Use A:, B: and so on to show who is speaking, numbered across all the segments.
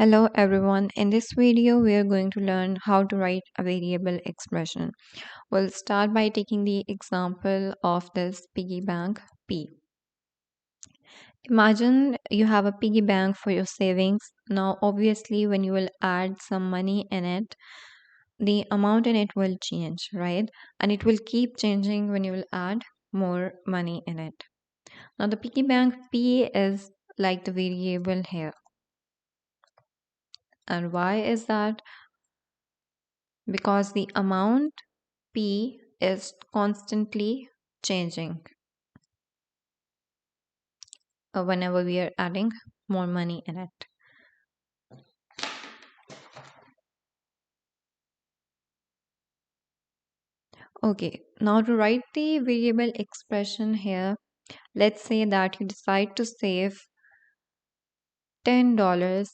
A: Hello everyone. In this video, we are going to learn how to write a variable expression. We'll start by taking the example of this piggy bank P. Imagine you have a piggy bank for your savings. Now, obviously, when you will add some money in it, the amount in it will change, right? And it will keep changing when you will add more money in it. Now, the piggy bank P is like the variable here. And why is that? Because the amount P is constantly changing whenever we are adding more money in it. Okay, now to write the variable expression here, let's say that you decide to save $10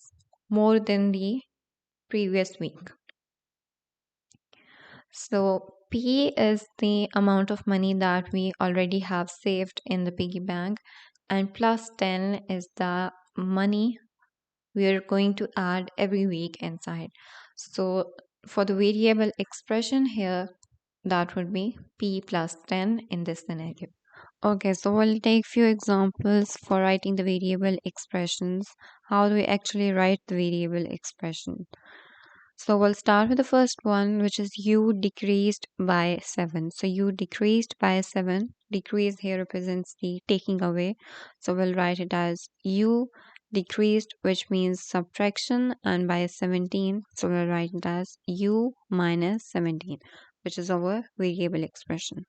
A: more than the previous week. So P is the amount of money that we already have saved in the piggy bank, and plus 10 is the money we are going to add every week inside. So for the variable expression here, that would be P plus 10 in this scenario. Okay, so we'll take few examples for writing the variable expressions. How do we actually write the variable expression? So we'll start with the first one, which is u decreased by 7. So u decreased by 7. Decrease here represents the taking away. So we'll write it as u decreased, which means subtraction, and by 17. So we'll write it as u minus 17, which is our variable expression.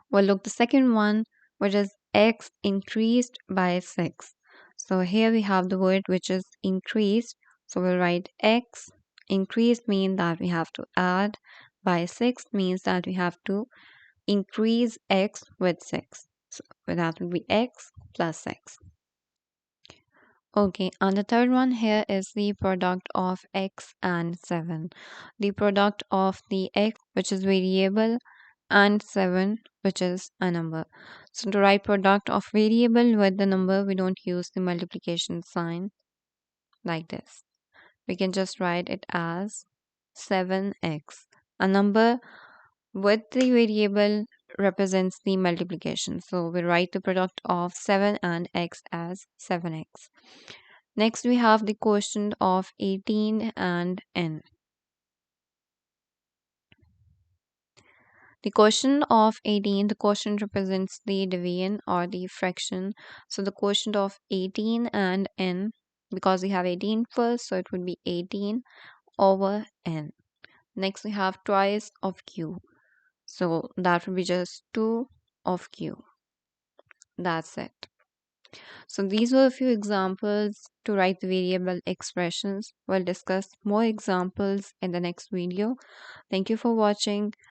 A: We'll look the second one, which is x increased by 6. So here we have the word which is increased. So we'll write x increased means that we have to add, by 6 means that we have to increase x with 6. So that would be x plus 6. Okay, and the third one here is the product of x and 7. The product of the x, which is variable, and 7, which is a number. So to write product of variable with the number, we don't use the multiplication sign like this. We can just write it as 7x. A number with the variable represents the multiplication. So we write the product of 7 and x as 7x. Next, we have the quotient of 18 and n. The quotient of 18, the quotient represents the division or the fraction. So the quotient of 18 and n, because we have 18 first, so it would be 18 over n. Next, we have twice of q. So that would be just 2 of q. That's it. So these were a few examples to write the variable expressions. We'll discuss more examples in the next video. Thank you for watching.